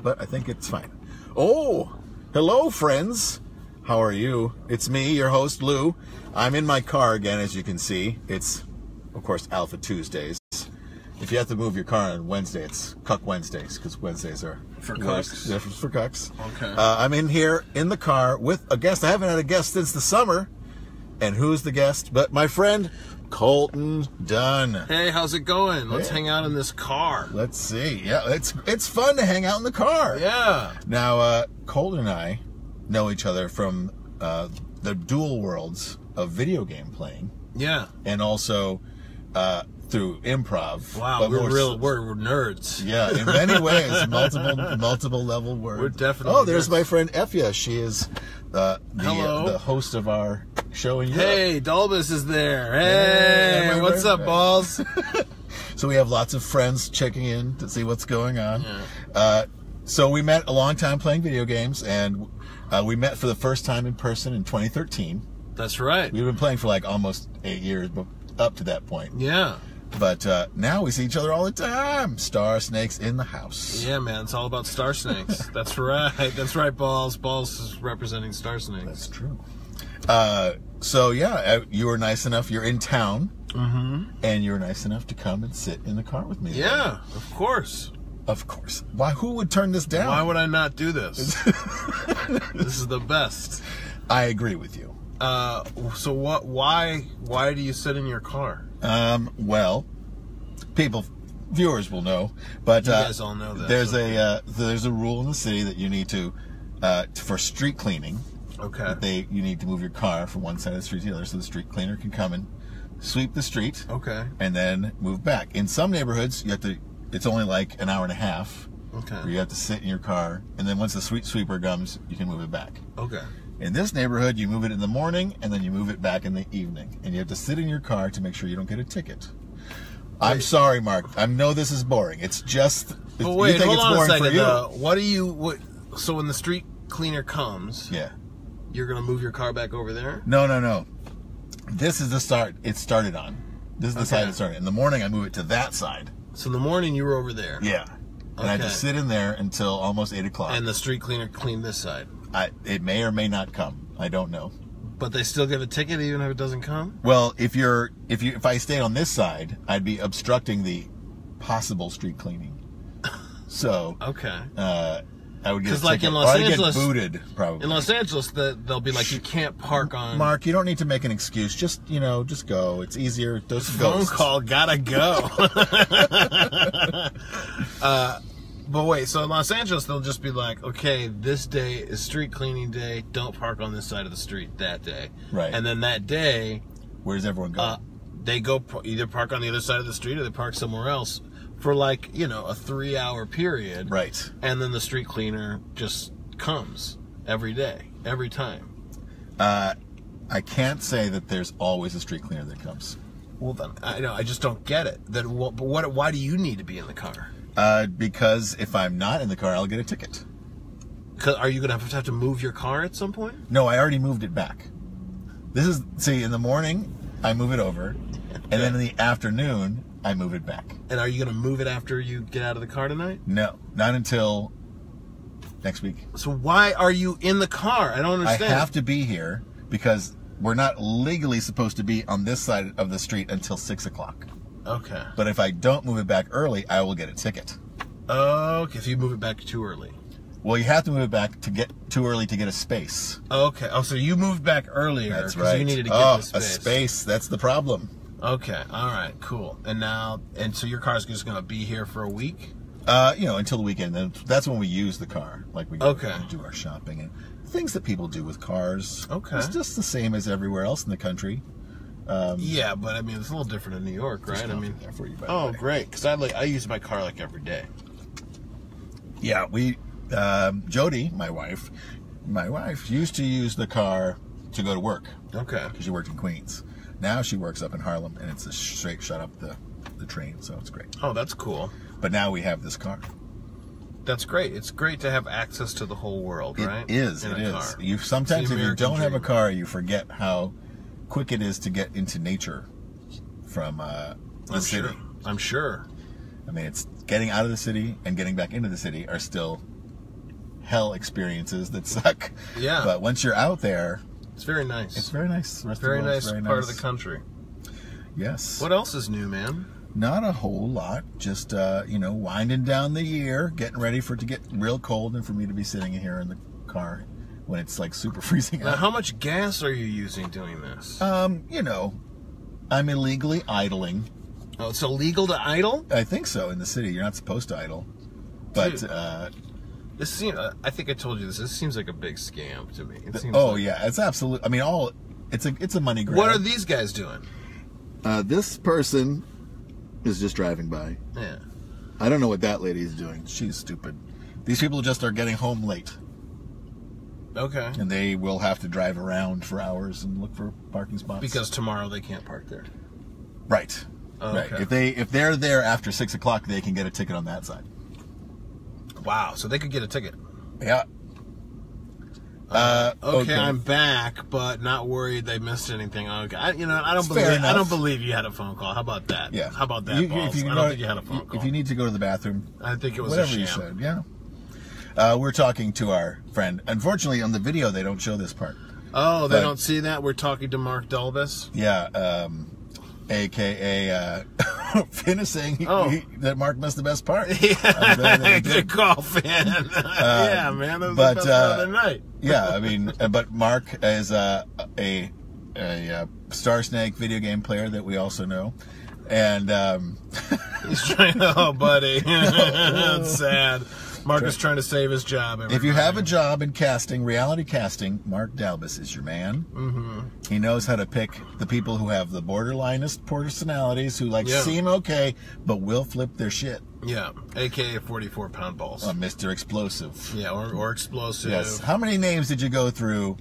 but I think it's fine. Oh, hello, friends. How are you? It's me, your host, Lou. I'm in my car again, as you can see. It's, of course, Alpha Tuesdays. If you have to move your car on Wednesday, it's Cuck Wednesdays, because Wednesdays are for cucks. Yeah, for cucks. Okay. I'm in here in the car with a guest. I haven't had a guest since the summer. And who's the guest? But my friend, Colton Dunn. Hey, how's it going? Let's hang out in this car. Let's see. Yeah, it's fun to hang out in the car. Yeah. Now, Colton and I know each other from the dual worlds of video game playing. Yeah. And also through improv. Wow, we're nerds. Yeah, in many ways, multiple level words. We're definitely. Oh, there's my friend Effia. She is the host of our show in Europe. Hey, Dalbus is there. Hey, what's up, balls? So we have lots of friends checking in to see what's going on. Yeah. So we met a long time playing video games, and we met for the first time in person in 2013. That's right. We've been playing for like almost 8 years, but up to that point. Yeah. But now we see each other all the time. Star Snakes in the house. Yeah, man. It's all about Star Snakes. That's right. That's right, Balls. Balls is representing Star Snakes. That's true. So, yeah, you were nice enough. You're in town. Mm-hmm. And you were nice enough to come and sit in the car with me. Yeah, of course. Of course. Why? Who would turn this down? Why would I not do this? This is the best. I agree with you. So what? Why do you sit in your car? Well, viewers will know, but you guys all know that. There's a rule in the city that you need to, for street cleaning. Okay. You need to move your car from one side of the street to the other, so the street cleaner can come and sweep the street. Okay. And then move back. In some neighborhoods, you have to. It's only like an hour and a half. Okay. Where you have to sit in your car, and then once the street sweeper comes, you can move it back. Okay. In this neighborhood, you move it in the morning, and then you move it back in the evening. And you have to sit in your car to make sure you don't get a ticket. I'm sorry, Mark. I know this is boring. It's just... But wait, you think hold it's on a boring second, for you. though. So when the street cleaner comes... Yeah. You're going to move your car back over there? No. This is the start it started on. This is the side it started. In the morning, I move it to that side. So in the morning, you were over there? Yeah. And I just sit in there until almost 8 o'clock. And the street cleaner cleaned this side? It may or may not come. I don't know. But they still give a ticket even if it doesn't come? Well, if I stay on this side, I'd be obstructing the possible street cleaning. So okay. I would get a ticket. In Los Angeles, get booted probably. In Los Angeles, they'll be like, you can't park on. Mark, you don't need to make an excuse. Just go. It's easier. Those phone call gotta go. But wait, so in Los Angeles, they'll just be like, okay, this day is street cleaning day. Don't park on this side of the street that day. Right. And then that day... Where does everyone go? They go either park on the other side of the street or they park somewhere else for like, a 3-hour period. Right. And then the street cleaner just comes every day, every time. I can't say that there's always a street cleaner that comes. Well, then, I just don't get it. Why do you need to be in the car? Because if I'm not in the car, I'll get a ticket. Are you going to have to move your car at some point? No, I already moved it back. In the morning, I move it over, and then in the afternoon, I move it back. And are you going to move it after you get out of the car tonight? No, not until next week. So why are you in the car? I don't understand. I have to be here because we're not legally supposed to be on this side of the street until 6 o'clock. Okay. But if I don't move it back early, I will get a ticket. Okay, if you move it back too early. Well, you have to move it back to get too early to get a space. Okay. Oh, so you moved back earlier. That's right. You needed to get the space. A space. That's the problem. Okay. All right. Cool. And so your car's just going to be here for a week? Until the weekend. That's when we use the car. Like we go and do our shopping and things that people do with cars. Okay. It's just the same as everywhere else in the country. Yeah, but I mean, it's a little different in New York, right? I mean, there for you, great. Because I use my car like every day. Yeah, Jody, my wife used to use the car to go to work. Okay. Because she worked in Queens. Now she works up in Harlem, and it's a straight shot up the train, so it's great. Oh, that's cool. But now we have this car. That's great. It's great to have access to the whole world, right? It is. Sometimes if you don't have a car, you forget how quick it is to get into nature from the city. I'm sure. I mean, it's getting out of the city and getting back into the city are still hell experiences that suck. Yeah. But once you're out there, it's very nice. It's very nice. Very nice part of the country. Yes. What else is new, man? Not a whole lot. Just, winding down the year, getting ready for it to get real cold and for me to be sitting here in the car when it's like super freezing Now, out. how much gas are you using doing this? I'm illegally idling. Oh, it's illegal to idle? I think so. In the city, you're not supposed to idle. But Dude, this seems. I think I told you this. This seems like a big scam to me. It seems yeah, it's absolute. I mean, it's a money grab. What are these guys doing? This person is just driving by. Yeah. I don't know what that lady is doing. She's stupid. These people just are getting home late. Okay. And they will have to drive around for hours and look for parking spots. Because tomorrow they can't park there. Right. Oh, right. okay. If they're there after 6 o'clock, they can get a ticket on that side. Wow. So they could get a ticket. Yeah. Okay, I'm back, but not worried they missed anything. Okay, I don't believe you had a phone call. How about that? Yeah. How about that, Balls? I don't think you had a phone call. If you need to go to the bathroom, I think it was whatever a sham. you said. Yeah. We're talking to our friend. Unfortunately, on the video, they don't show this part. Oh, they don't see that? We're talking to Mark Delbus? Yeah, a.k.a. Finn is saying that Mark missed the best part. Yeah, good call, Finn. Yeah, man, that was the best part of the night. Yeah, I mean, but Mark is a Star Snake video game player that we also know. And he's trying to, oh, buddy. That's sad. Mark is trying to save his job. If you have a job in casting, reality casting, Mark Dalbus is your man. Mm-hmm. He knows how to pick the people who have the borderlinest personalities, who seem okay, but will flip their shit. Yeah, a.k.a. 44-pound balls. Mr. Explosive. Yeah, or explosive. Yes. How many names did you go through,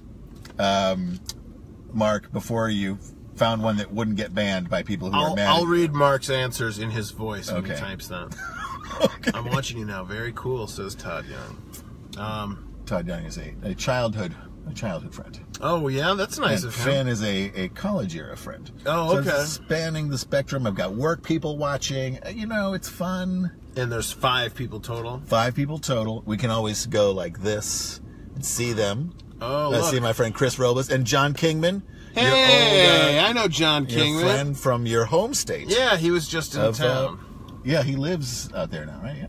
Mark, before you found one that wouldn't get banned by people who are mad? I'll read Mark's answers in his voice when he Okay. types them. Okay. I'm watching you now. Very cool, says Todd Young. Todd Young is a childhood friend. Oh, yeah, that's nice And of him. Finn is a college era friend. Oh, okay. So it's spanning the spectrum. I've got work people watching. It's fun. And there's 5 people total. 5 people total. We can always go like this and see them. Oh, Let's see my friend Chris Robles and John Kingman. Hey, I know John Kingman. Your friend from your home state. Yeah, he was just in town. Yeah, he lives out there now, right? Yeah.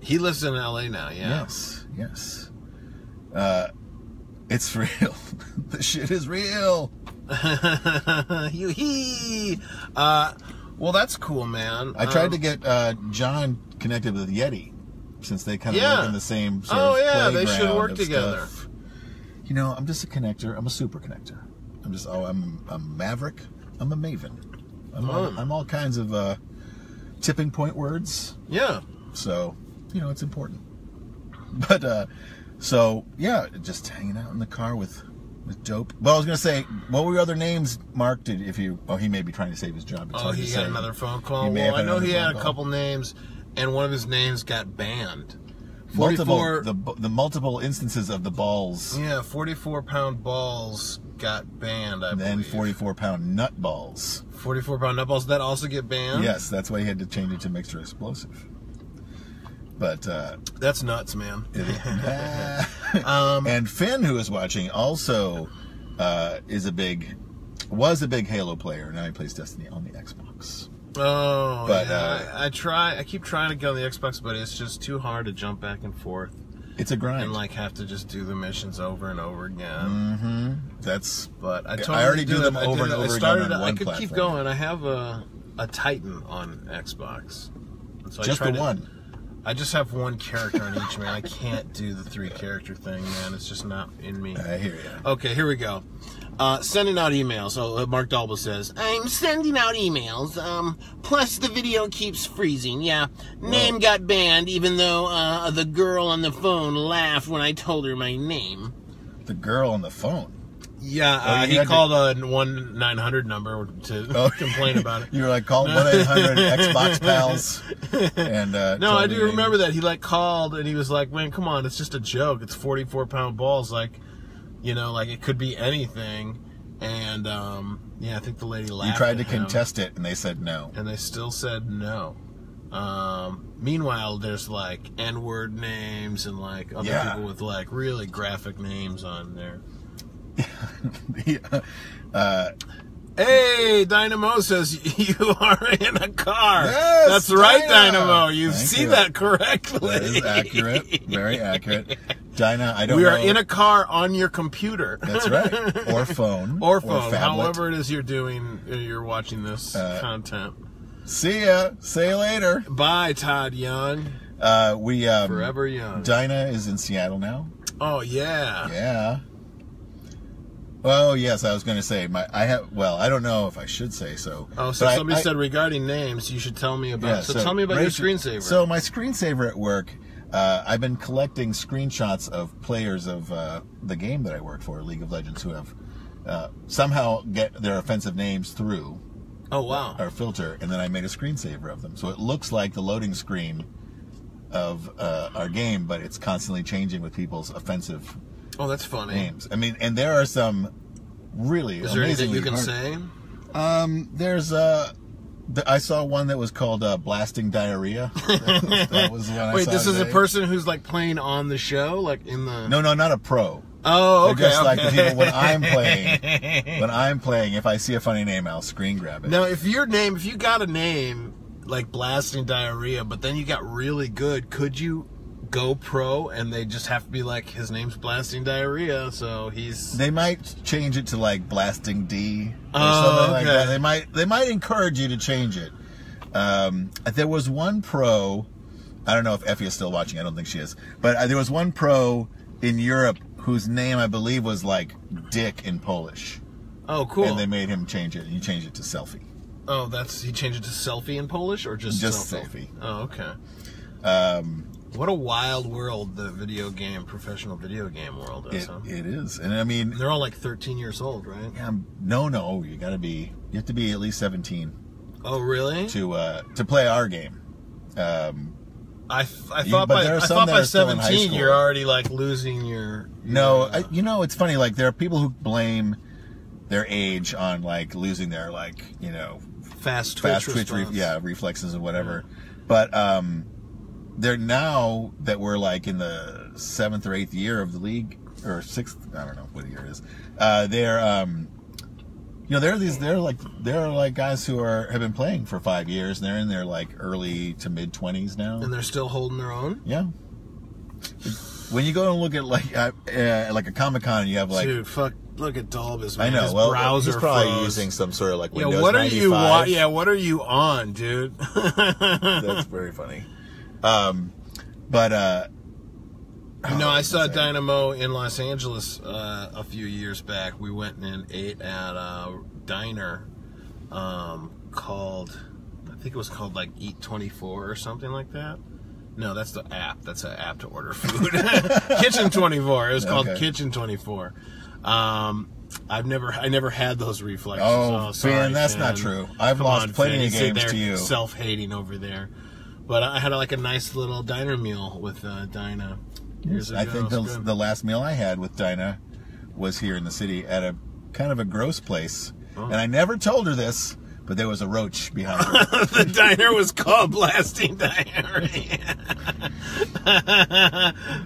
He lives in L.A. now, yeah. Yes. It's real. The shit is real. Well, that's cool, man. I tried to get John connected with Yeti, since they kind of work in the same sort of playground. They should work of together. Stuff. I'm just a connector. I'm a super connector. I'm a maverick. I'm a maven. I'm all kinds of tipping point words. Yeah. So, it's important. But, just hanging out in the car with dope. Well, I was going to say, what were your other names, Mark? He may be trying to save his job. It's He got another phone call? Well, I know he had a couple names, and one of his names got banned. The multiple instances of the balls. Yeah, 44-pound balls got banned, I believe. And then 44-pound nut balls. 44-pound nut balls, that also get banned? Yes, that's why he had to change it to Mixture Explosive. But that's nuts, man. And Finn, who is watching, also was a big Halo player. Now he plays Destiny on the Xbox. Oh, but, I keep trying to get on the Xbox, but it's just too hard to jump back and forth. It's a grind. And have to just do the missions over and over again. Mm-hmm. But I already do them over and over again on one I could platform. keep going. I have a Titan on Xbox. So just the one. I just have one character on each, man. I can't do the 3-character thing, man. It's just not in me. I hear you. Okay, here we go. Sending out emails. So Mark Dalba says, I'm sending out emails. Plus the video keeps freezing. Yeah, name got banned, even though the girl on the phone laughed when I told her my name. The girl on the phone? Yeah, he called a 1-900 number to complain about it. You were like, call 1-800 Xbox pals. And no, I do remember that. He called and he was like, man, come on, it's just a joke. It's 44-pound balls. It could be anything. And, I think the lady laughed. You tried to contest it and they said no. And they still said no. Meanwhile, there's like N-word names and like other people with like really graphic names on there. Hey, Dynamo says you are in a car. Yes, that's right, Dinah. Dynamo. You Thank see you. that correctly. That is accurate. Very accurate. Dinah, I don't know. We are in a car on your computer. That's right. Or phone. Or phone. phablet. However it is you're watching this content. See ya. See you later. Bye, Todd Young. Forever young. Dinah is in Seattle now. Oh, yeah. Yeah. Well, yes, I was going to say I don't know if I should say so. Oh, so somebody said regarding names, you should tell me about. Yeah, so tell me about your screensaver. So my screensaver at work, I've been collecting screenshots of players of the game that I work for, League of Legends, who have somehow get their offensive names through. Oh, wow. Our filter, and then I made a screensaver of them, so it looks like the loading screen of our game, but it's constantly changing with people's offensive. Oh, that's funny. Names. I mean, and there are some really Is there anything amazingly you can say? There's I saw one that was called Blasting Diarrhea. That was one I Wait, saw this is a today. person who's like playing on the show, like in the. No, not a pro. Oh, okay. They're just like the people when I'm playing. If I see a funny name, I'll screen grab it. Now, if you got a name like Blasting Diarrhea, but then you got really good, could you go pro and they just have to be like, his name's Blasting Diarrhea, so he's. They might change it to like Blasting D or Oh, something like okay. that. They might encourage you to change it. There was one pro. I don't know if Effie is still watching. I don't think she is. But there was one pro in Europe whose name I believe was like Dick in Polish. Oh, cool. And they made him change it. He changed it to Selfie. Oh, he changed it to Selfie in Polish or just Selfie? Oh, okay. What a wild world the professional video game world is. It is, and I mean they're all like 13 years old, right? Yeah, no, you have to be at least 17. Oh, really? To play our game. I thought by 17 you're already like losing your. No, it's funny. Like there are people who blame their age on like losing their fast twitch reflexes and whatever. Yeah. But they're now that we're like in the 7th or 8th year of the league, or 6th, I don't know what year it is. They're like guys who have been playing for 5 years, and they're in their like early to mid 20s now, and they're still holding their own. Yeah. When you go and look at like a Comic-Con, and you have like, dude, look at Dalbus. Man. I know. His well, browser he's probably froze. using some sort of like Windows what 95. what are you on, dude? That's very funny. I saw Dynamo in Los Angeles a few years back. We went and ate at a diner called, I think it was called like Eat 24 or something like that. No, that's the app. That's an app to order food. Kitchen 24. It was called Kitchen 24. I never had those reflexes. Oh, sorry, man, that's Finn. not true. I've lost plenty of games to you. Self-hating over there. But I had like a nice little diner meal with Dinah. I think the last meal I had with Dinah was here in the city at a kind of a gross place. Oh. And I never told her this, but there was a roach behind her. The diner was called Blasting Diarrhea.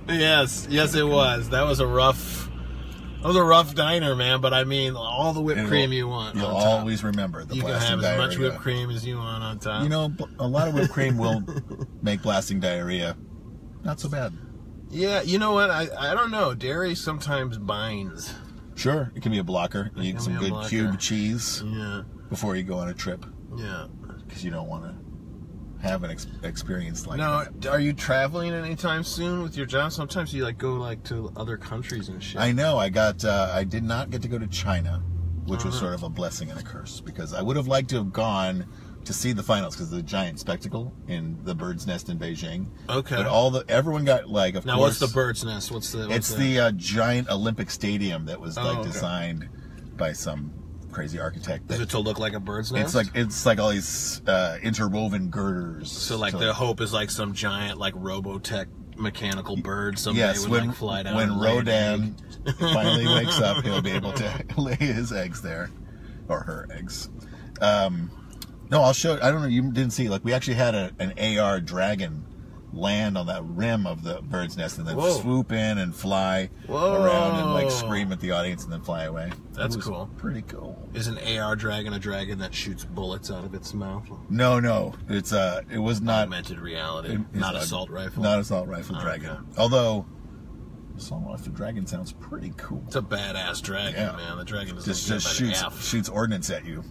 Yes, it was. That was a rough diner, man. But I mean, all the whipped cream you want. You'll always remember the Blasting Diarrhea. You can have as much whipped cream as you want on top. A lot of whipped cream will make Blasting Diarrhea not so bad. Yeah, you know what? I don't know. Dairy sometimes binds. Sure, it can be a blocker. You need some good cube cheese. Yeah. Before you go on a trip. Yeah. Because you don't want to have an experience like that. Now, are you traveling anytime soon with your job? Sometimes you go to other countries and shit. I know. I did not get to go to China, which was sort of a blessing and a curse, because I would have liked to have gone to see the finals because of the giant spectacle in the Bird's Nest in Beijing. Okay. But everyone got of course. Now, what's the Bird's Nest? It's the giant Olympic stadium that was designed by some crazy architect. Is it to look like a bird's nest? It's like all these interwoven girders. So the hope is like some giant Robotech mechanical bird someday would fly down. When Rodan finally wakes up, he'll be able to lay his eggs there, or her eggs. No, I'll show. I don't know. You didn't see. Like we actually had an AR dragon land on that rim of the bird's nest and then swoop in and fly around and like scream at the audience and then fly away. That's cool. Pretty cool. Is an AR dragon a dragon that shoots bullets out of its mouth? No. It's it was not augmented reality. Not assault rifle. Not assault rifle dragon. Okay. Although assault rifle dragon sounds pretty cool. It's a badass dragon, man. The dragon just shoots ordnance at you.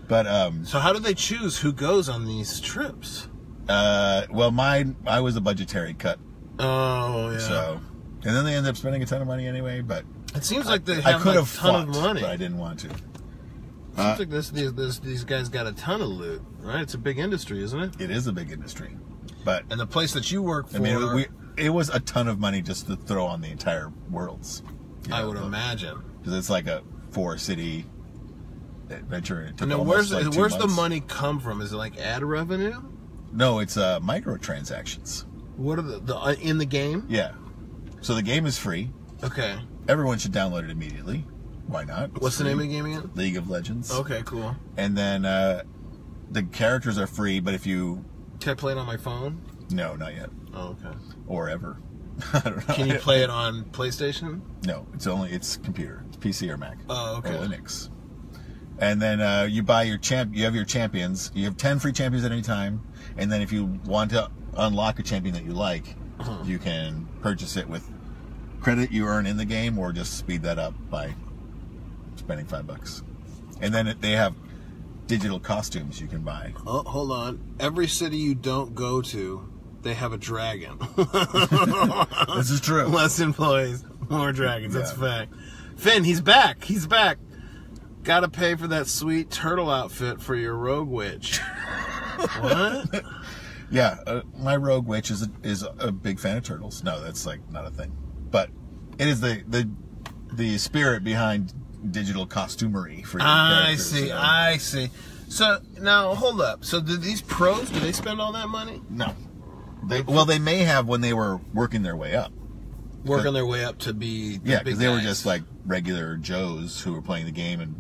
But so how do they choose who goes on these trips? Well, I was a budgetary cut. Oh, yeah. So, and then they end up spending a ton of money anyway. But it seems like they have a ton of money. But I didn't want to. Seems like these guys got a ton of loot, right? It's a big industry, isn't it? It is a big industry, and the place that you work for, I mean, it was a ton of money just to throw on the entire worlds. I would imagine, because it's like a 4-city adventure. Now, where's the money come from? Is it like ad revenue? No, it's microtransactions. What are the in the game? Yeah. So the game is free. Okay. Everyone should download it immediately. Why not? What's the name of the game again? League of Legends. Okay, cool. And then the characters are free, but if you... Can I play it on my phone? No, not yet. Oh, okay. Or ever. I don't know. Can you play it on PlayStation? No, it's computer. It's PC or Mac. Oh, okay. Or Linux. And then you buy you have your champions. You have 10 free champions at any time. And then if you want to unlock a champion that you like, you can purchase it with credit you earn in the game or just speed that up by spending $5. And then they have digital costumes you can buy. Oh, hold on. Every city you don't go to, they have a dragon. This is true. Less employees, more dragons. That's a fact. Finn, he's back. He's back. Gotta pay for that sweet turtle outfit for your rogue witch. What? Yeah, my rogue witch is a big fan of turtles. No, that's like not a thing, but it is the spirit behind digital costumery for your characters. I see. So now hold up. So do these pros? Do they spend all that money? No. They may have when they were working their way up. Working their way up to be because they were just like regular Joes who were playing the game, and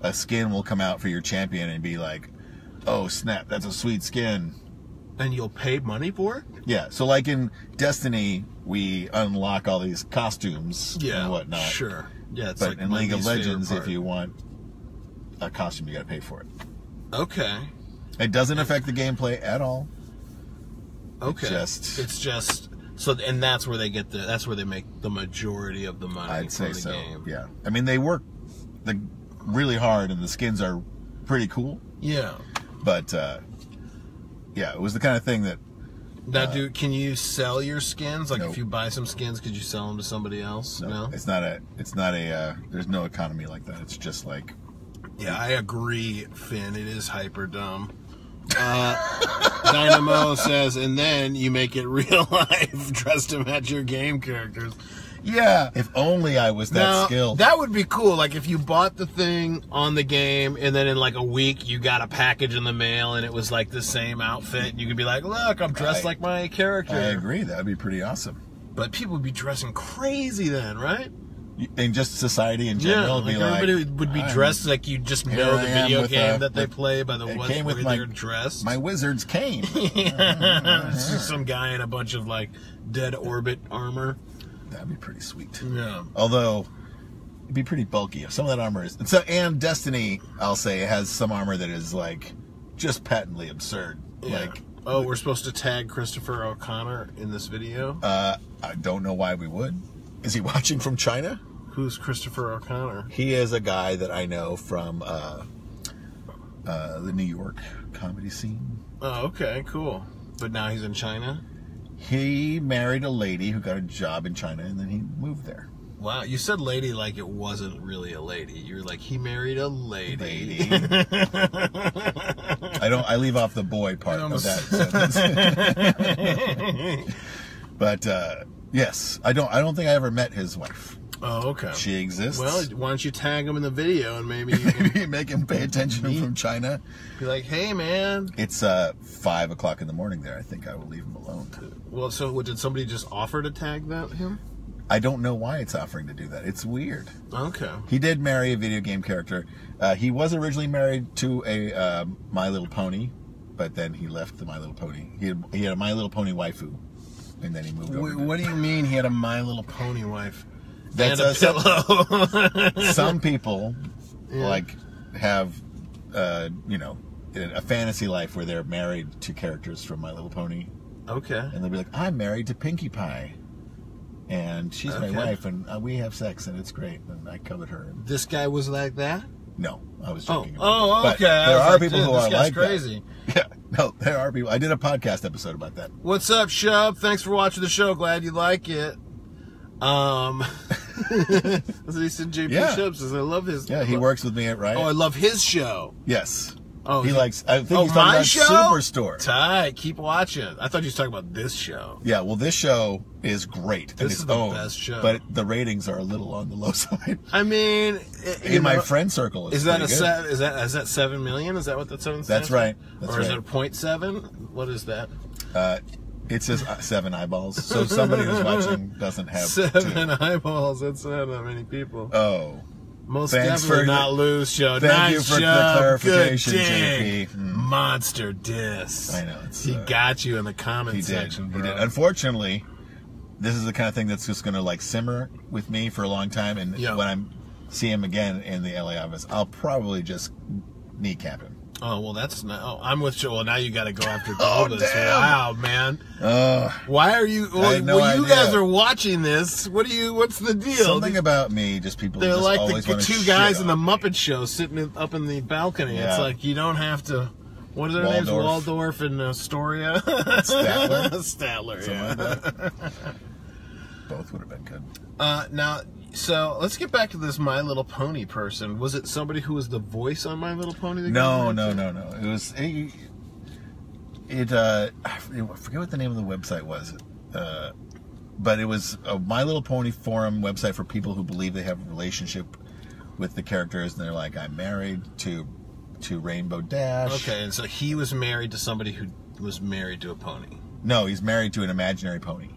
a skin will come out for your champion and be like, oh snap, that's a sweet skin. And you'll pay money for it? Yeah, so like in Destiny, we unlock all these costumes and whatnot. Sure. Yeah, it's but like in League of Legends, if you want a costume, you gotta pay for it. Okay. It doesn't affect the gameplay at all. Okay. It's just so, and that's where they get that's where they make the majority of the money. I'd say the so. Game. Yeah. I mean, they work really hard, and the skins are pretty cool. Yeah. But yeah, it was the kind of thing that. Now, can you sell your skins? Like, if you buy some skins, could you sell them to somebody else? No. It's not a. There's no economy like that. It's just like. Yeah, I agree, Finn. It is hyper dumb. Dynamo says, and then you make it real life, dressed to match your game characters. Yeah. If only I was that skilled. That would be cool. Like if you bought the thing on the game and then in like a week you got a package in the mail and it was like the same outfit. You could be like, look, I'm dressed like my character. I agree. That would be pretty awesome. But people would be dressing crazy then, right? And just society in general would be like... everybody would be dressed like you just know the video game that they play by the way they're dressed. My wizard's cane. It's just some guy in a bunch of like dead orbit armor. That'd be pretty sweet. Yeah. Although, it'd be pretty bulky. Some of that armor is... And Destiny, I'll say, has some armor that is like just patently absurd. Yeah. Like... Oh, we're supposed to tag Christopher O'Connor in this video? I don't know why we would. Is he watching from China? Who's Christopher O'Connor? He is a guy that I know from the New York comedy scene. Oh, okay, cool. But now he's in China? He married a lady who got a job in China, and then he moved there. Wow, you said lady like it wasn't really a lady. You were like, he married a lady. I leave off the boy part of that sentence. But yes, I don't think I ever met his wife. Oh, okay. She exists. Well, why don't you tag him in the video and maybe you can make him pay attention from China. Be like, hey, man. It's 5 o'clock in the morning there. I think I will leave him alone. Well, so did somebody just offer to tag him? I don't know why it's offering to do that. It's weird. Okay. He did marry a video game character. He was originally married to a My Little Pony, but then he left the My Little Pony. He had a My Little Pony waifu, and then he moved over. What do you mean he had a My Little Pony wife? That's and a pillow. Some people have a fantasy life where they're married to characters from My Little Pony. Okay. And they'll be like, I'm married to Pinkie Pie, and she's my wife, and we have sex, and it's great, and I covet her. This guy was like that? No, I was joking. Okay. There are people who are like crazy. That. Yeah, no, there are people. I did a podcast episode about that. What's up, Shub? Thanks for watching the show. Glad you like it. He said JP Shub says, I love his... Yeah, he works with me at Riot. Oh, I love his show. Yes. Oh, he likes... I think he's talking about show? Superstore. Tight. Keep watching. I thought you were talking about this show. Yeah, well, this show is great. This is the best show. But the ratings are a little on the low side. I mean... In my friend circle, is that is that 7 million? Is that what that 7 stands? That's right. That's or is right. it 0.7? What is that? It says 7 eyeballs, so somebody who's watching doesn't have 7 eyeballs. That's not that many people. Oh. Most definitely not lose show. Thank you for the clarification, JP. Monster diss. I know. He got you in the comment section, He did. Unfortunately, this is the kind of thing that's just going to simmer with me for a long time, and when I see him again in the LA office, I'll probably just kneecap him. Oh, well, that's not... Oh, I'm with you. Well, now you got to go after Dolbus. Wow, man. Why are you... you guys are watching this. What's the deal? Something about me, just people They're just like always the want to two guys in the Muppet Show sitting up in the balcony. Yeah. It's like, you don't have to... What are their names? Waldorf and Astoria? Statler? Statler, yeah. Like that. Both would have been good. Now... So let's get back to this My Little Pony person. Was it somebody who was the voice on My Little Pony? No. It was I forget what the name of the website was, but it was a My Little Pony forum website for people who believe they have a relationship with the characters, and they're like, I'm married to Rainbow Dash. Okay, and so he was married to somebody who was married to a pony. No, he's married to an imaginary pony.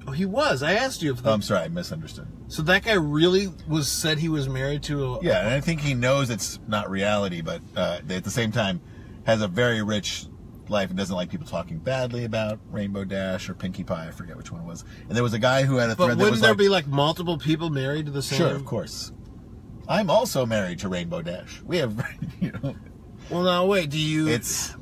Oh, he was. I asked you if... I'm sorry, I misunderstood. So that guy really said he was married to a... Yeah, and I think he knows it's not reality, but at the same time has a very rich life and doesn't like people talking badly about Rainbow Dash or Pinkie Pie. I forget which one it was. And there was a guy who had a thread that was wouldn't there be multiple people married to the same... Sure, of course. I'm also married to Rainbow Dash. We have, Well, now, wait, do you...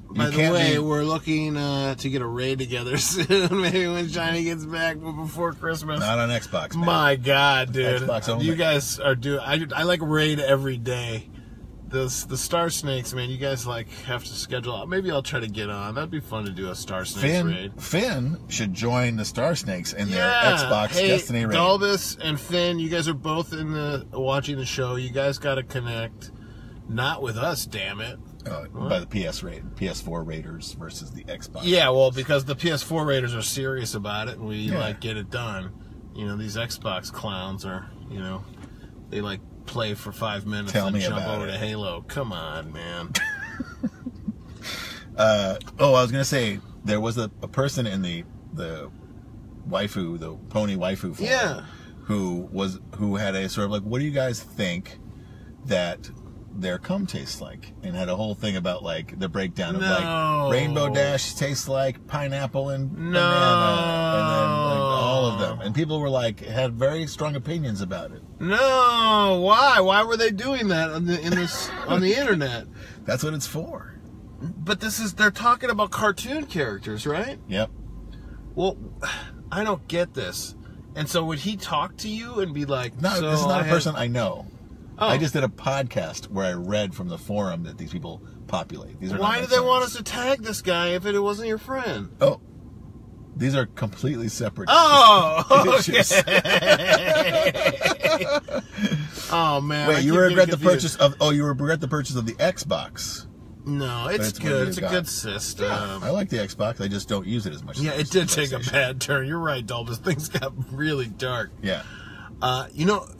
By the way, we're looking to get a raid together soon. Maybe when Shiny gets back, but before Christmas. Not on Xbox, man. My God, dude. Xbox only. You guys are doing... I like raid every day. The Star Snakes, man, you guys have to schedule... Maybe I'll try to get on. That'd be fun to do a Star Snakes raid. Finn should join the Star Snakes in their Xbox Destiny raid. Dalbus and Finn, you guys are both watching the show. You guys got to connect. Not with us, damn it. By the PS4 Raiders versus the Xbox. Yeah, well, because the PS4 Raiders are serious about it, and we get it done. These Xbox clowns are, they play for 5 minutes and jump over to Halo. Come on, man. I was gonna say there was a person in the waifu, the pony waifu forum, who had a sort of what do you guys think that their cum tastes like, and had a whole thing about the breakdown of Rainbow Dash tastes like pineapple and banana, and then all of them, and people were had very strong opinions about it. No, why were they doing that on the internet? That's what it's for. But they're talking about cartoon characters, right? Yep. Well, I don't get this. And so would he talk to you and be like, no, so this is not a person I know. Oh. I just did a podcast where I read from the forum that these people populate. These are Why did they want us to tag this guy if it wasn't your friend? Oh, these are completely separate. Oh, okay. Oh man! Wait, you regret the purchase of? Oh, you regret the purchase of the Xbox? No, it's good. It's a good system. Yeah, I like the Xbox. I just don't use it as much. Yeah, it did take a bad turn. You're right, Dolbus. Things got really dark. Yeah.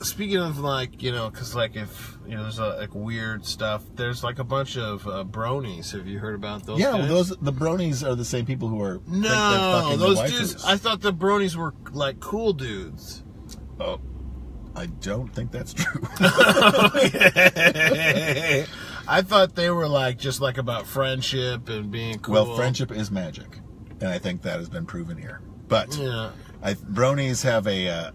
Speaking of because if there's weird stuff. There's a bunch of bronies. Have you heard about those? Yeah, guys? the bronies are the same people who are. No, those dudes. I thought the bronies were cool dudes. Oh, I don't think that's true. I thought they were like just like about friendship and being cool. Well, friendship is magic, and I think that has been proven here. But bronies have a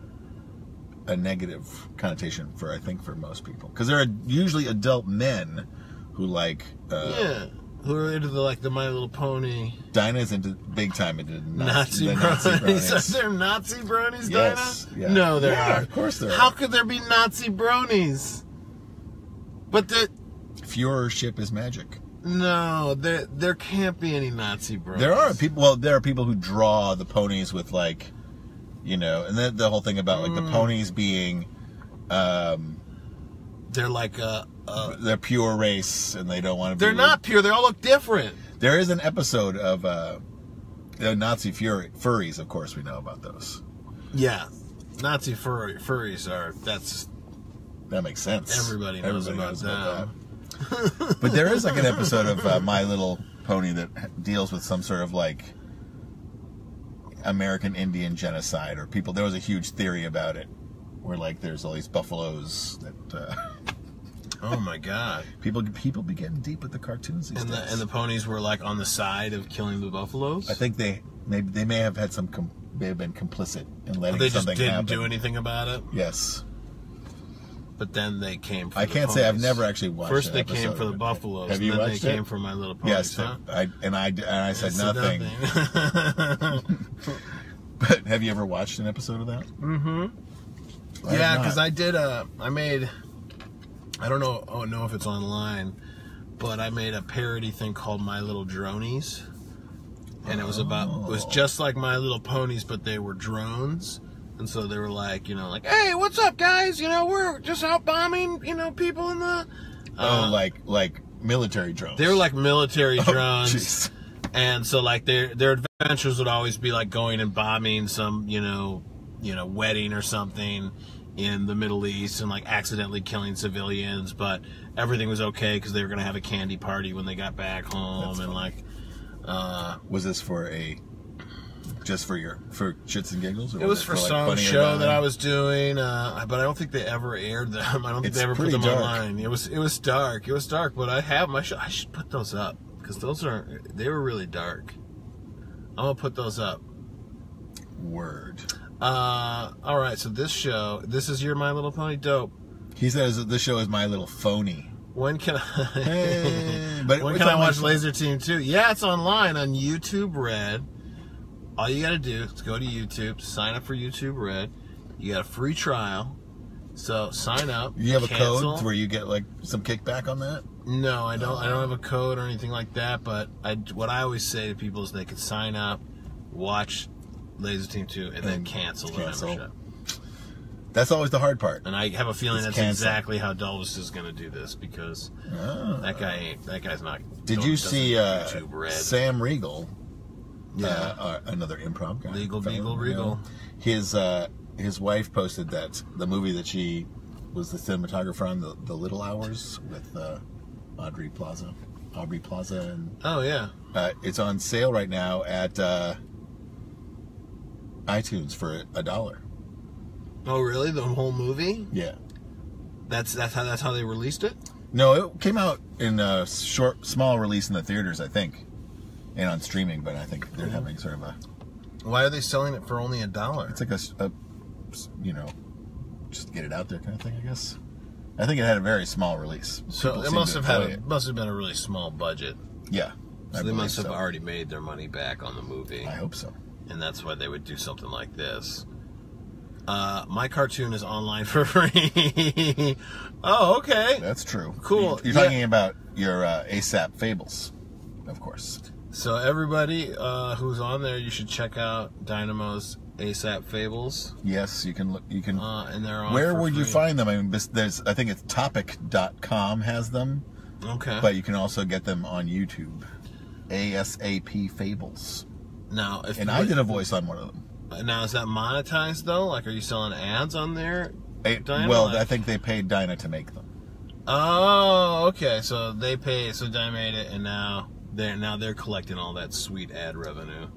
negative connotation for most people, because they're usually adult men who like who are into the My Little Pony. Dinah's big time into Nazi bronies. Are there Nazi bronies, yes, Dinah? Yeah. No, there are. Of course there are. How could there be Nazi bronies? But Führership is magic. No, there can't be any Nazi bronies. There are people. Well, there are people who draw the ponies with and then the whole thing about the ponies being, they're like they're pure race, and they don't want to be. They're not pure. They all look different. There is an episode of the Nazi furries. Of course, we know about those. Yeah, Nazi furries that makes sense. Everybody knows about that. But there is an episode of My Little Pony that deals with some sort of American Indian genocide, or people. There was a huge theory about it, where there's all these buffaloes that. Oh my God! People be getting deep with the cartoons these days. And the ponies were on the side of killing the buffaloes. I think they may have had may have been complicit in letting they something just didn't happen. do anything about it. Yes. But then they came for I the can't ponies. say I've never actually watched. First they came for the buffaloes. Have you and then watched they it? came for My Little Ponies. Yes, huh? I said nothing. But have you ever watched an episode of that? Mm-hmm. Yeah, because I did. I made. I don't know if it's online, but I made a parody thing called My Little Dronies, and it was it was just like My Little Ponies, but they were drones. And so they were hey, what's up, guys? We're just out bombing, people in the... like military drones. They were like military drones. Jeez. And so, their adventures would always be, going and bombing some, wedding or something in the Middle East and, accidentally killing civilians. But everything was okay because they were going to have a candy party when they got back home. Was this just for shits and giggles? Or it was for some show that I was doing, but I don't think they ever aired them. I don't think they ever put them online. It was dark. It was dark, but I have my show. I should put those up because they were really dark. I'm gonna put those up. Word. All right. So this is your My Little Pony. Dope. He says this show is My Little Phony. When can I? But when can I watch Laser Team 2? Yeah, it's online on YouTube Red. All you gotta do is go to YouTube, sign up for YouTube Red. You got a free trial, so sign up. You have a code where you get some kickback on that? No, I don't. I don't have a code or anything like that. But what I always say to people is they can sign up, watch Laser Team 2, and then cancel the membership. That's always the hard part. And I have a feeling that's exactly how Dulvis is going to do this, because that guy's not. Did you see YouTube Red. Sam Riegel? Yeah, another improv guy. Regal. His wife posted that the movie that she was the cinematographer on, the Little Hours, with Aubrey Plaza, and it's on sale right now at iTunes for $1. Oh, really? The whole movie? Yeah. That's how they released it? No, it came out in a small release in the theaters, I think. And on streaming, but I think they're having sort of a... Why are they selling it for only $1? It's like a just get it out there kind of thing, I guess. I think it had a very small release. So it must have been a really small budget. Yeah. So they must have already made their money back on the movie. I hope so. And that's why they would do something like this. My cartoon is online for free. Oh, okay. That's true. Cool. You're talking about your ASAP Fables, of course. So everybody who's on there, you should check out Dynamo's ASAP Fables. Yes, you can look. You can. And they're on. Where would you find them? I mean, I think it's Topic.com has them. Okay. But you can also get them on YouTube. ASAP Fables. Now, I did a voice on one of them. Now, is that monetized though? Are you selling ads on there? I think they paid Dinah to make them. Oh, okay. So they paid. So Dinah made it, and now they're collecting all that sweet ad revenue.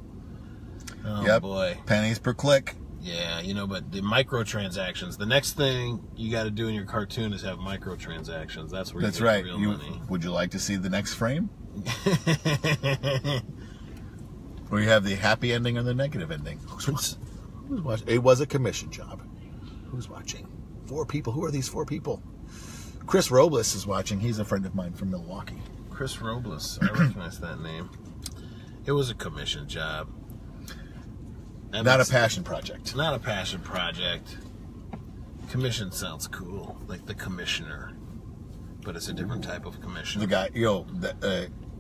Oh, yep. Boy. Pennies per click. Yeah, but the microtransactions. The next thing you got to do in your cartoon is have microtransactions. That's where you get right. the real money. Would you like to see the next frame? Where you have the happy ending and the negative ending. Who's watching? It was a commission job. Who's watching? 4 people. Who are these 4 people? Chris Robles is watching. He's a friend of mine from Milwaukee. Chris Robles. I recognize that name. It was a commission job. Not a passion project. Not a passion project. Commission sounds cool. Like the commissioner. But it's a different type of commissioner. The guy,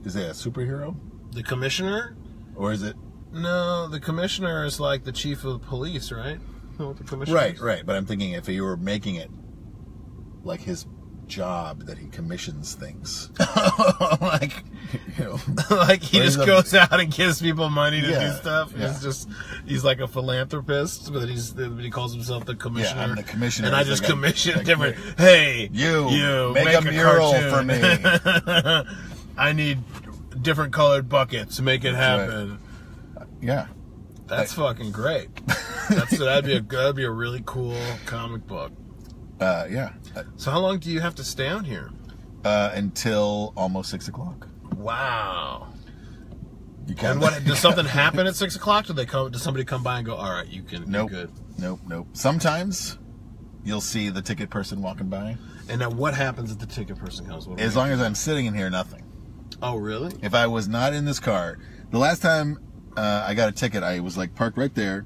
is it a superhero? The commissioner? Or is it? No, the commissioner is like the chief of the police, right? Know what the commissioner is? Right. But I'm thinking if you were making it like his job that he commissions things. Like he just goes out and gives people money to do stuff. Yeah. He's like a philanthropist, but he calls himself the commissioner. Yeah, I'm the commissioner. And I just commission different. Hey, you make a mural for me. I need different colored buckets to make it happen. Right. Yeah, that's fucking great. That'd be a really cool comic book. Yeah. So how long do you have to stay on here? Until almost 6 o'clock. Wow. You can. And what does something happen at 6 o'clock? Does somebody come by and go, all right, you can? Nope. You're good. Nope. Sometimes you'll see the ticket person walking by. And now what happens if the ticket person comes? As long as I'm sitting in here, nothing. Oh, really? If I was not in this car, the last time I got a ticket, I was like parked right there,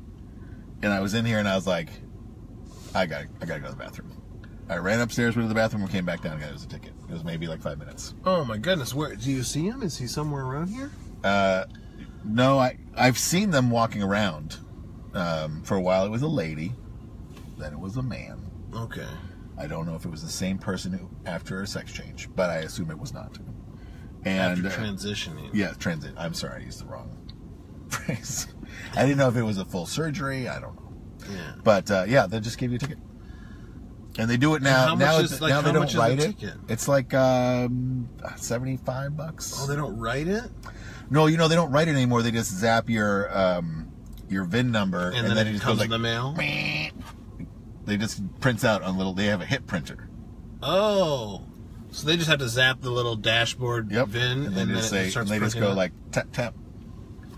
and I was in here, and I was like, I gotta go to the bathroom. I ran upstairs, went to the bathroom, and came back down and got his ticket. It was maybe like 5 minutes. Oh my goodness! Where do you see him? Is he somewhere around here? No, I've seen them walking around. For a while, it was a lady, then it was a man. Okay. I don't know if it was the same person after a sex change, but I assume it was not. And after transitioning. Yeah, transit. I'm sorry, I used the wrong phrase. I didn't know if it was a full surgery. I don't know. Yeah. But yeah, they'll just give you a ticket. And they do it now. Now they don't write it. It's like $75. Oh, they don't write it? No, they don't write it anymore. They just zap your VIN number, and then it just comes in the mail. They just prints out on little. They have a hit printer. Oh, so they just have to zap the little dashboard VIN, and then they just go like tap tap.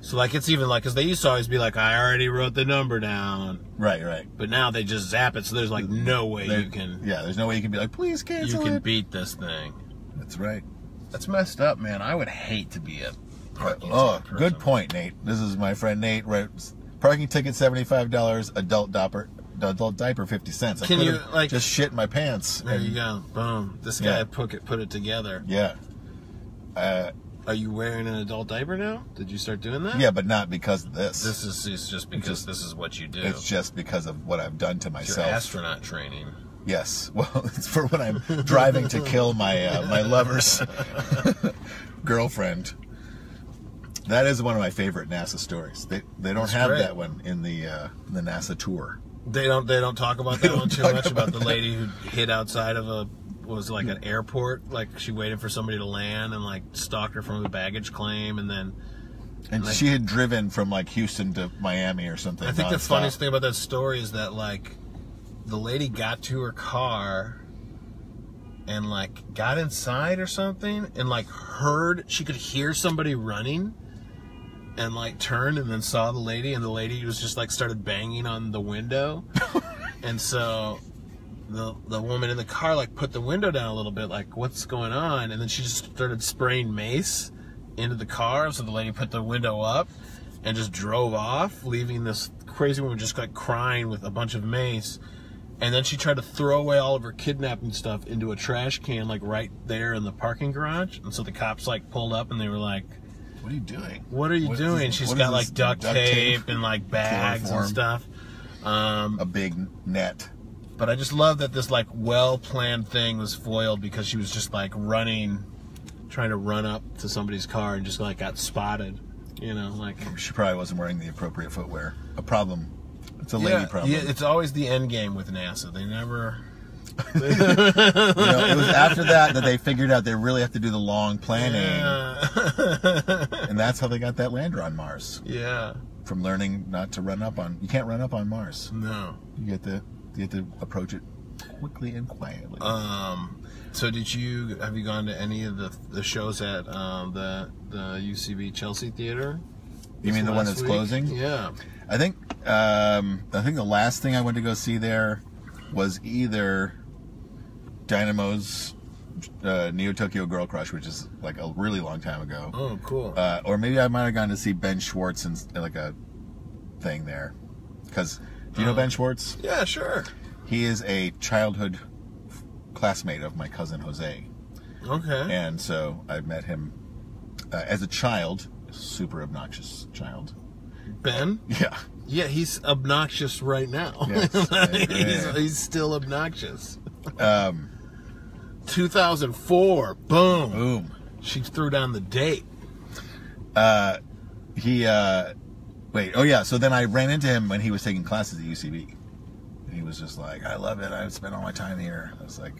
So like it's even like because they used to always be like, I already wrote the number down. Right. But now they just zap it, so there's like no way you can. Yeah, there's no way you can be like, please cancel it. You can beat this thing. That's right. That's messed up, man. I would hate to be a parking ticket person. Good point, Nate. This is my friend Nate. Right, parking ticket $75, adult diaper 50 cents. Can you just shit my pants? There you go. Boom. This guy put it together. Yeah. Are you wearing an adult diaper now? Did you start doing that? Yeah, but not because of this. This is just because this is what you do. It's just because of what I've done to myself. It's your astronaut training. Yes. Well, it's for when I'm driving to kill my my lover's girlfriend. That is one of my favorite NASA stories. They don't have that one in the NASA tour. They don't talk about that one too much about the lady who hid outside of an airport, like she waited for somebody to land and like stalked her from the baggage claim, and she had driven from like Houston to Miami or something. I think the funniest thing about that story is that like the lady got to her car and like got inside or something and like she could hear somebody running and like turned and then saw the lady, and the lady was just like started banging on the window. And so the woman in the car like put the window down a little bit, like, what's going on? And then she just started spraying mace into the car, so the lady put the window up and just drove off, leaving this crazy woman just like crying with a bunch of mace. And then she tried to throw away all of her kidnapping stuff into a trash can like right there in the parking garage. And so the cops like pulled up and they were like, what are you doing? What are you doing? She's got like duct tape and like bags and stuff. A big net. But I just love that this like well-planned thing was foiled because she was just like trying to run up to somebody's car and just like got spotted. Like she probably wasn't wearing the appropriate footwear. A problem. It's a lady problem. Yeah, it's always the end game with NASA. They never. It was after that they figured out they really have to do the long planning, and that's how they got that lander on Mars. Yeah. from learning not to run up on. You can't run up on Mars. No. You have to approach it quickly and quietly. So have you gone to any of the shows at the UCB Chelsea Theater? You mean the one that's closing? Yeah. I think the last thing I went to go see there was either Dynamo's Neo Tokyo Girl Crush, which is like a really long time ago. Oh, cool. Or maybe I might have gone to see Ben Schwartz in like a thing there. Because, do you know Ben Schwartz? Yeah, sure. He is a childhood classmate of my cousin Jose. Okay. And so I met him as a child, super obnoxious child. Ben? Yeah. Yeah, he's obnoxious right now. Yes, he's still obnoxious. 2004, boom. Boom. She threw down the date. So then I ran into him when he was taking classes at UCB. And he was just like, I love it. I've spent all my time here. I was like,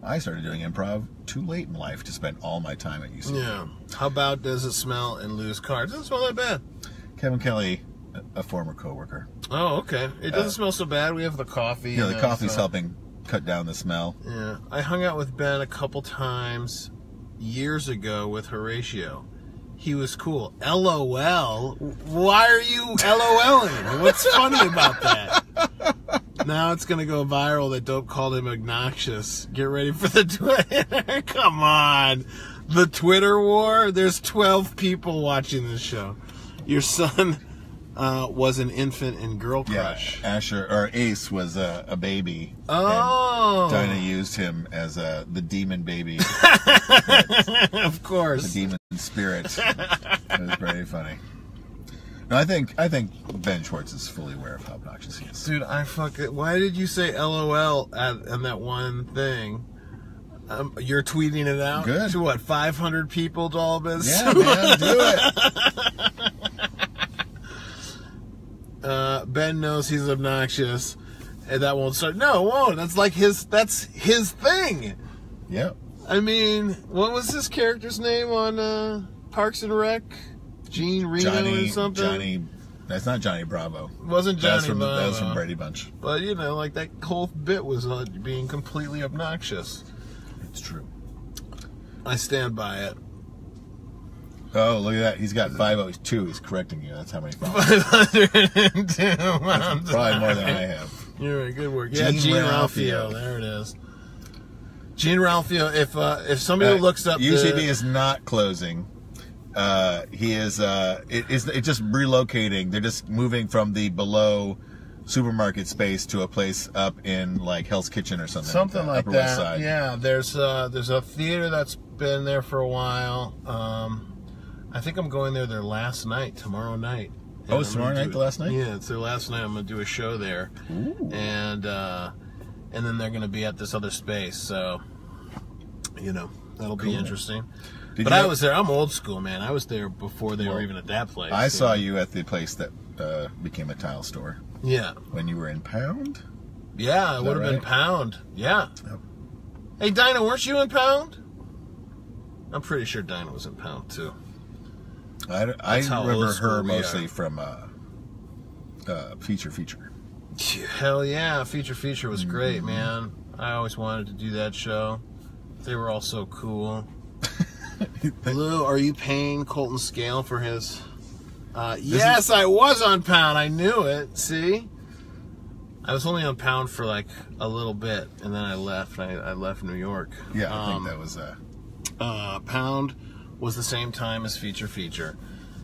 I started doing improv too late in life to spend all my time at UCB. Yeah. How about Does It Smell in Lou's car? It doesn't smell that bad. Kevin Kelly, a former coworker. Oh, okay. It doesn't smell so bad. We have the coffee. Yeah, the coffee's helping cut down the smell. Yeah. I hung out with Ben a couple times years ago with Horatio. He was cool. LOL? Why are you LOLing? What's funny about that? Now it's going to go viral that Dope called him obnoxious. Get ready for the Twitter. Come on. The Twitter war? There's 12 people watching this show. Your son was an infant in Girl Crush. Yeah, Asher, or Ace was a baby. Oh. And Dinah used him as the demon baby. Of course. The demon spirit. It was very funny. No, I think Ben Schwartz is fully aware of how obnoxious he is. Dude, why did you say LOL on that one thing? You're tweeting it out? Good. To what, 500 people, Dalbus? Yeah, man, do it. Ben knows he's obnoxious, and that won't start. No, it won't. That's his thing. Yeah. I mean, what was this character's name on Parks and Rec? Gene Reno or something? That's not Johnny Bravo. It wasn't Johnny Bravo. That was from Brady Bunch. But, like that whole bit was being completely obnoxious. It's true. I stand by it. Oh, look at that. He's got 502. He's correcting you. That's how many followers. 502. That's probably more than I have. You're right. Good work. Yeah, Gene Ralphio. There it is. Gene Ralphio. If somebody looks up UCB is not closing. He is. It's just relocating. They're just moving from the below supermarket space to a place up in like Hell's Kitchen or something. Something like Upper that. West Side. Yeah. There's a theater that's been there for a while. I think I'm going there last night, tomorrow night. Oh, it's tomorrow night, the last night? Yeah, it's their last night. I'm going to do a show there. Ooh. And then they're going to be at this other space. So, that'll be interesting. But I was there. I'm old school, man. I was there before they were even at that place. I saw you at the place that became a tile store. Yeah. When you were in Pound? Yeah, it would have been Pound. Yeah. Yep. Hey, Dinah, weren't you in Pound? I'm pretty sure Dinah was in Pound, too. I remember her mostly from Feature. Hell yeah, Feature was great, man. I always wanted to do that show. They were all so cool. Lou, are you paying Colton Scale for his... yes, I was on Pound. I knew it. See? I was only on Pound for like a little bit, and then I left. I left New York. Yeah, I think that was... Pound was the same time as Feature.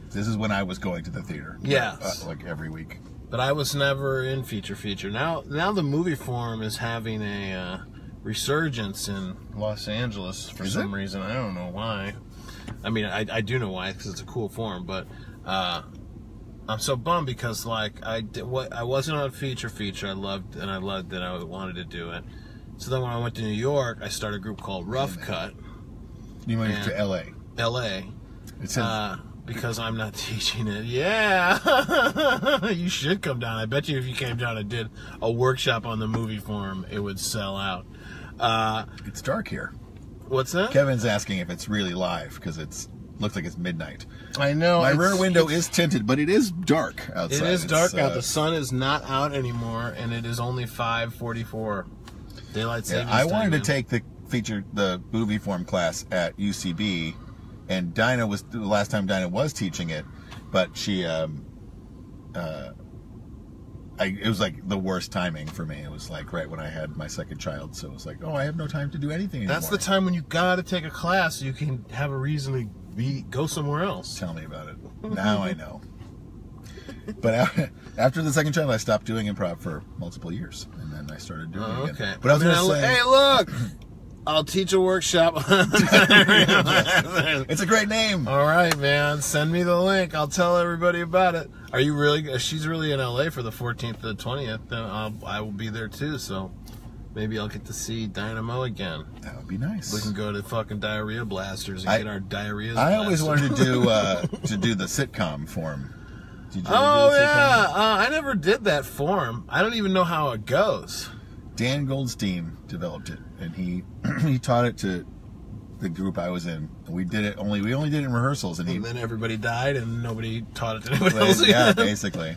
This is when I was going to the theater. Yes. Like every week. But I was never in Feature. Now the movie forum is having a resurgence in Los Angeles for some reason. I don't know why. I mean, I do know why, because it's a cool forum, but I'm so bummed because I wasn't on Feature. I loved that. I wanted to do it. So then when I went to New York, I started a group called Rough Cut. You moved to L.A. L.A. Because I'm not teaching it. Yeah. You should come down. I bet you if you came down and did a workshop on the movie forum, it would sell out. It's dark here. What's that? Kevin's asking if it's really live, because it's looks like it's midnight. I know. My rear window is tinted, but it is dark outside. It is dark out. The sun is not out anymore, and it is only 5:44. Daylight savings time. I wanted to take the movie form class at UCB, and Dinah was the last time Dinah was teaching it, but she it was like the worst timing for me. It was like right when I had my second child, so it was like, oh, I have no time to do anything anymore. That's the time when you gotta take a class so you can have a reason to go somewhere else. Tell me about it. Now I know. But after the second child, I stopped doing improv for multiple years, and then I started doing it again. Okay. But I was gonna say, hey, look! I'll teach a workshop. It's a great name. All right, man. Send me the link. I'll tell everybody about it. Are you really? She's really in LA for the 14th to the 20th. Then I will be there too. So maybe I'll get to see Dynamo again. That would be nice. We can go to fucking Diarrhea Blasters and get our diarrhea. I always wanted to do the sitcom form. Did you I never did that form. I don't even know how it goes. Dan Goldstein developed it, and he taught it to the group I was in. We did it we only did it in rehearsals, and then everybody died, and nobody taught it to anybody else. Yeah, basically.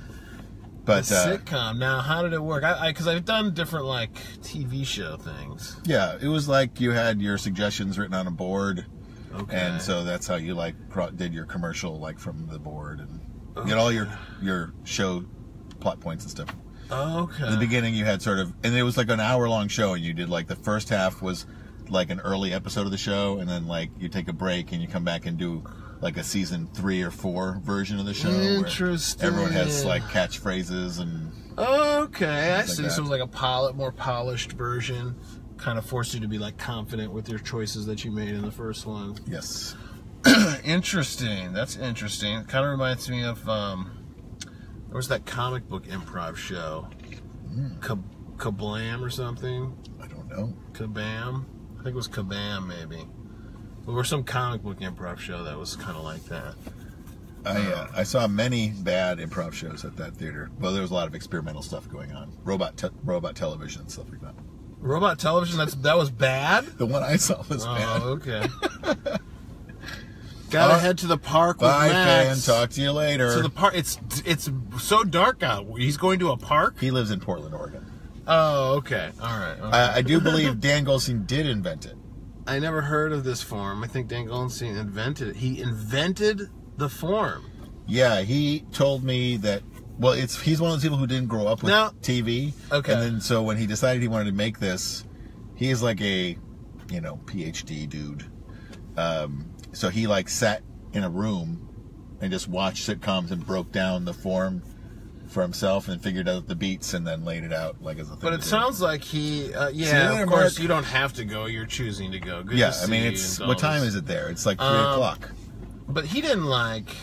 But the sitcom. Now, how did it work? Because I've done different like TV show things. Yeah, it was like you had your suggestions written on a board, and so that's how you like did your commercial like from the board, and you get all your show plot points and stuff. Okay. In the beginning, you had sort of, and it was like an hour-long show, and you did like the first half was like an early episode of the show, and then like you take a break and you come back and do like a season 3 or 4 version of the show. Interesting. Where everyone has like catchphrases and. Okay, I see. So it was like a more polished version, kind of forced you to be like confident with your choices that you made in the first one. Yes. Interesting. That's interesting. It kind of reminds me of. There was that comic book improv show, Kablam or something. I don't know. Kabam? I think it was Kabam, maybe. There was some comic book improv show that was kind of like that. I saw many bad improv shows at that theater. Well, there was a lot of experimental stuff going on. Robot television and stuff like that. Robot television? That was bad? The one I saw was bad. Oh, okay. Gotta head to the park with Max. Bye, fan. Talk to you later. To the park. It's so dark out. He's going to a park? He lives in Portland, Oregon. Oh, okay. All right. Okay. I do believe Dan Goldstein did invent it. I never heard of this form. I think Dan Goldstein invented it. He invented the form. Yeah, he told me that. Well, he's one of those people who didn't grow up with TV. Okay. And then so when he decided he wanted to make this, he is like a, PhD dude. So he like sat in a room and just watched sitcoms and broke down the form for himself and figured out the beats and then laid it out like as a thing. But it sounds like he, of course, you don't have to go. You're choosing to go. Good to see it's what time is it there? It's like 3 o'clock. But he didn't like.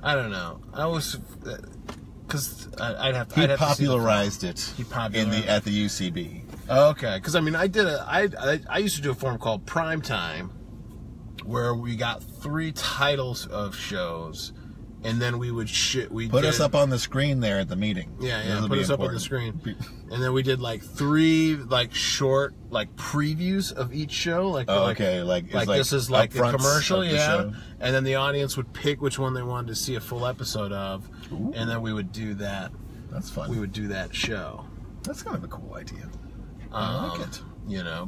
I don't know. I was because I'd have to. He popularized it. He popularized at the UCB. Okay, because I mean, I used to do a form called Prime Time, where we got 3 titles of shows, and then we would put us up on the screen there at the meeting. Yeah, put us up on the screen, and then we did like 3 like short like previews of each show. Like this is like a commercial, and then the audience would pick which one they wanted to see a full episode of, and then we would do that. That's fun. We would do that show. That's kind of a cool idea. I like it.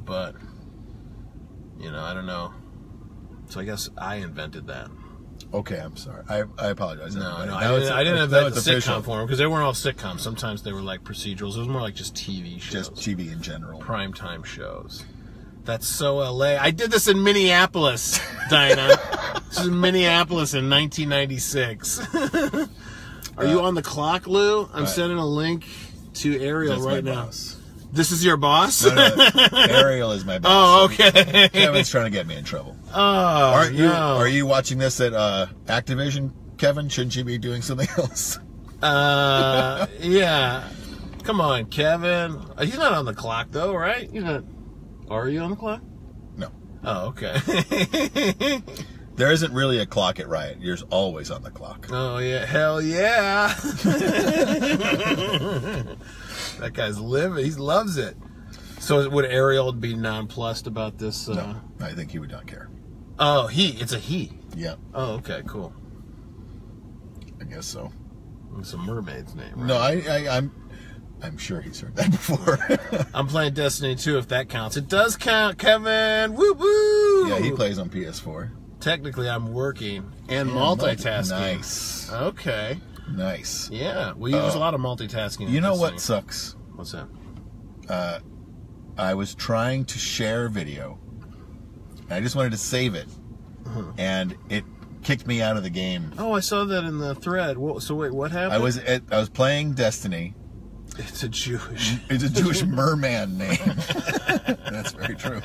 But I don't know. So I guess I invented that. Okay, I'm sorry. I apologize. No, I didn't invent the sitcom form because they weren't all sitcoms. Sometimes they were like procedurals. It was more like just TV shows. Just TV in general. Primetime shows. That's so LA. I did this in Minneapolis, Dinah. This is in Minneapolis in 1996. Are you on the clock, Lou? I'm sending a link to Ariel right now. Boss. This is your boss? No, Ariel is my boss. Oh, okay. Kevin's trying to get me in trouble. Oh, Are you watching this at Activision, Kevin? Shouldn't you be doing something else? Yeah. Come on, Kevin. He's not on the clock, though, right? He's not. Are you on the clock? No. Oh, okay. There isn't really a clock at Riot. You're always on the clock. Oh, yeah. Hell yeah. That guy's living. He loves it. So would Ariel be nonplussed about this? No, I think he would not care. Oh, it's a he. Yeah. Oh, okay, cool. I guess so. It's a mermaid's name, right? No, I'm sure he's heard that before. I'm playing Destiny 2, if that counts. It does count, Kevin! Woo-woo! Yeah, he plays on PS4. Technically, I'm working and multitasking. Nice. Okay. Nice. Yeah, we use a lot of multitasking. You know what sucks? What's that? I was trying to share a video. And I just wanted to save it. And it kicked me out of the game. Oh, I saw that in the thread. So wait, what happened? I was playing Destiny. It's a Jewish merman name. That's very true.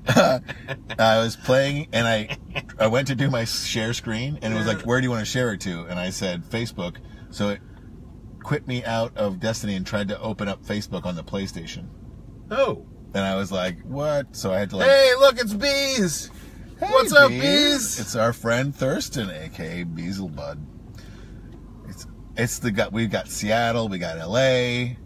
I was playing, and I went to do my share screen, and it was like, where do you want to share it to? And I said, Facebook. So it quit me out of Destiny and tried to open up Facebook on the PlayStation. Oh. And I was like, what? So I had to Hey, look, it's Bees! Hey, what's up, Bees? It's our friend Thurston, a.k.a. Beaselbud. We've got Seattle, we got LA, and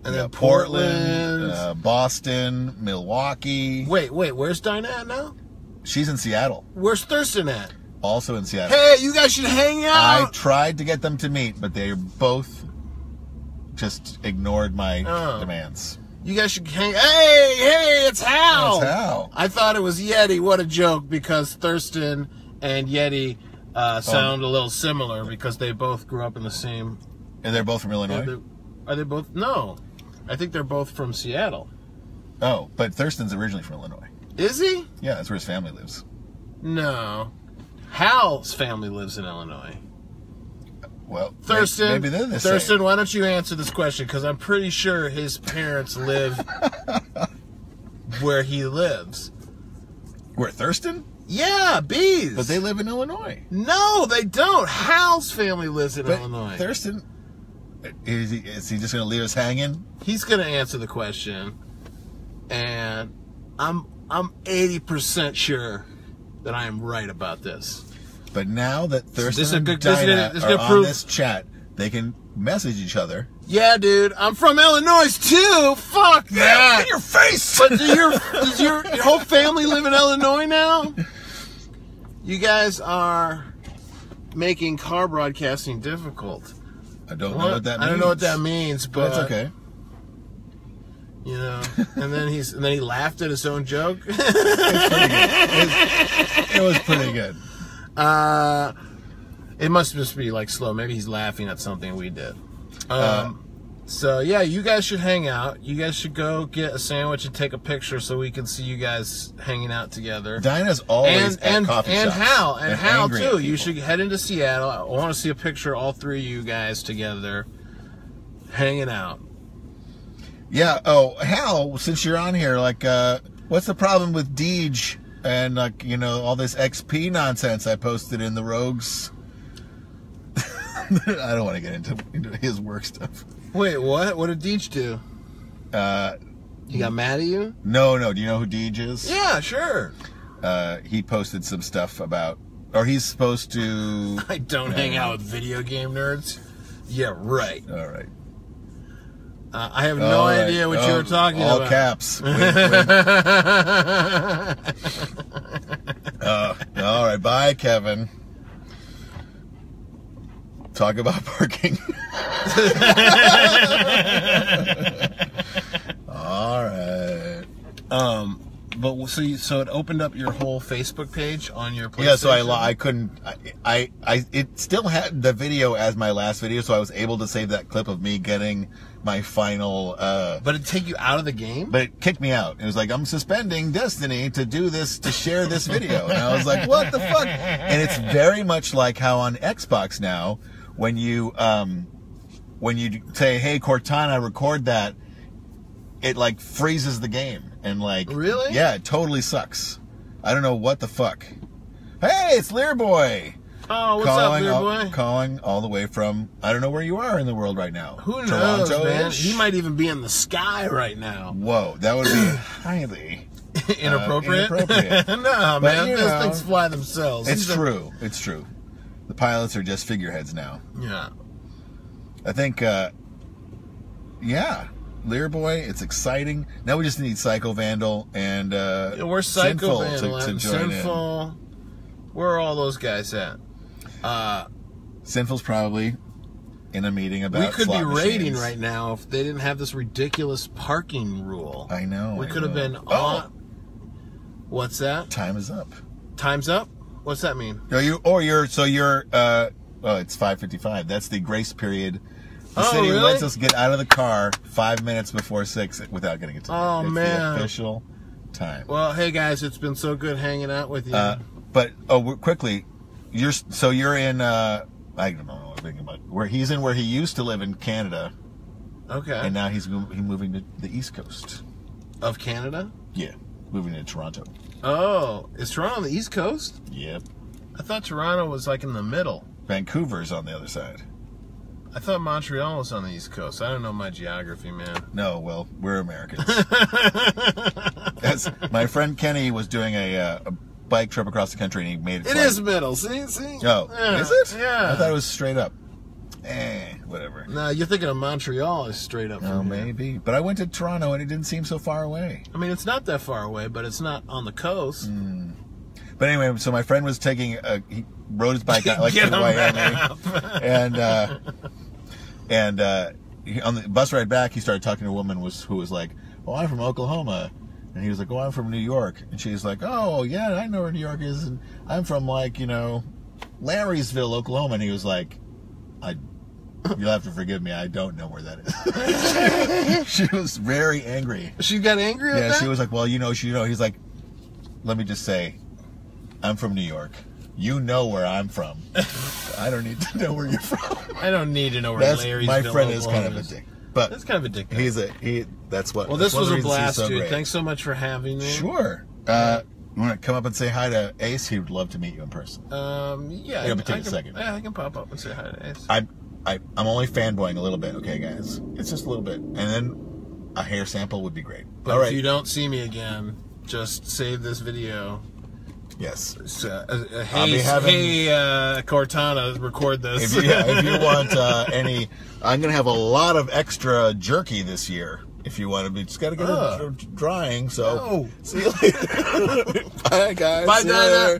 then Portland, Boston, Milwaukee. Wait, where's Dinah at now? She's in Seattle. Where's Thurston at? Also in Seattle. Hey, you guys should hang out. I tried to get them to meet, but they both just ignored my demands. You guys should hang. Hey, it's Hal. It's Hal. I thought it was Yeti. What a joke! Because Thurston and Yeti sound a little similar because they both grew up in the same. And they're both from Illinois? Are they both? No. I think they're both from Seattle. Oh, but Thurston's originally from Illinois. Is he? Yeah, that's where his family lives. No. Hal's family lives in Illinois. Well, Thurston, maybe they're the Thurston, same. why don't you answer this question? Because I'm pretty sure his parents live where he lives. Where, Thurston? Yeah, Bees. But they live in Illinois. No, they don't. Hal's family lives in Illinois. Thurston, is he just going to leave us hanging? He's going to answer the question, and I'm 80% sure that I am right about this. But now that Thurston and Dinah are on this chat, they can message each other. Yeah, dude, I'm from Illinois too. Fuck that. In your face. But does your whole family live in Illinois now? You guys are making car broadcasting difficult. I don't know what that means. I don't know what that means, but that's okay. You know, and then he laughed at his own joke. It was pretty good. It must just be like slow. Maybe he's laughing at something we did. So yeah, you guys should hang out. You guys should go get a sandwich and take a picture so we can see you guys hanging out together. Dinah's always at coffee shops. And Hal too. You should head into Seattle. I want to see a picture of all three of you guys together hanging out. Yeah. Oh, Hal, since you're on here, like, what's the problem with Deej and, like, you know, all this XP nonsense I posted in the Rogues? I don't want to get into his work stuff. Wait, what? What did Deej do? He got mad at you? No. Do you know who Deej is? Yeah, sure. He posted some stuff about, or he's supposed to. I don't hang out with video game nerds. Yeah, right. All right. I have no idea what you were talking about. All caps. Wink. All right, bye, Kevin. Talk about parking. All right. But so it opened up your whole Facebook page on your PlayStation? Yeah, so I couldn't. It still had the video as my last video, so I was able to save that clip of me getting my final. But it take you out of the game? But it kicked me out. It was like, I'm suspending Destiny to do this, to share this video, and I was like, what the fuck? And it's very much like how on Xbox now, when you say, hey, Cortana, record that, it like freezes the game. And like, really? Yeah, it totally sucks. I don't know what the fuck. Hey, it's Learboy. Oh, what's up, Learboy? Calling all the way from, I don't know where you are in the world right now. Who knows, man? He might even be in the sky right now. Whoa, that would be highly inappropriate. No, but, man, those things fly themselves. It's true. It's true. The pilots are just figureheads now. Yeah. I think, yeah. Learboy, it's exciting. Now we just need Psycho Vandal and we're Psycho Vandal to join Sinful. Where are all those guys at? Sinful's probably in a meeting about we could be slot raiding machines. right now if they didn't have this ridiculous parking rule. I know. We I could have know. been on. What's that? Time is up. Time's up? What's that mean? No, you're well, it's 5:55. That's the grace period. The city really? lets us get out of the car 5 minutes before 6 without getting it. Oh, it's man. the official time. Well, hey guys, it's been so good hanging out with you. But quickly, you're in. I don't know what I'm thinking about. Where he's in, where he used to live in Canada, Okay. and now he's moving to the East Coast. Of Canada? Yeah, moving to Toronto. Oh, is Toronto on the East Coast? Yep. I thought Toronto was like in the middle. Vancouver's on the other side. I thought Montreal was on the East Coast. I don't know my geography, man. No, well, we're Americans. That's my friend Kenny was doing a bike trip across the country, and he made it. It is middle. See? Oh, Yeah. is it? Yeah. I thought it was straight up. Whatever. No, you're thinking of Montreal is straight up Oh, from here. maybe. But I went to Toronto, and it didn't seem so far away. I mean, it's not that far away, but it's not on the coast. But anyway, so my friend was taking he rode his bike out like Get to a Miami, and on the bus ride back, he started talking to a woman who was like, "Oh, I'm from Oklahoma," and he was like, "Oh, I'm from New York," and she's like, "Oh, yeah, I know where New York is, and I'm from Larrysville, Oklahoma," and he was like, "You'll have to forgive me, I don't know where that is." She was very angry. She got angry at that? Yeah, she was like, "Well, He's like, "Let me just say, I'm from New York. You know where I'm from. I don't need to know where you're from." I don't need to know where Larrysville, my friend is Oklahoma kind of a dick. But that's kind of a dick. That's what. Well, this was a blast, so dude. great. Thanks so much for having me. Sure. You want to come up and say hi to Ace? He would love to meet you in person. Yeah. It'll take a second. Yeah, I can pop up and say hi to Ace. I'm only fanboying a little bit, okay, guys? It's just a little bit, and then a hair sample would be great. But All right. if you don't see me again, just save this video. Yes. Hey, Cortana, record this. If you want any, I'm going to have a lot of extra jerky this year. If you want to be, just got to get it drying. So, see you later. Bye, guys. Bye, Donna.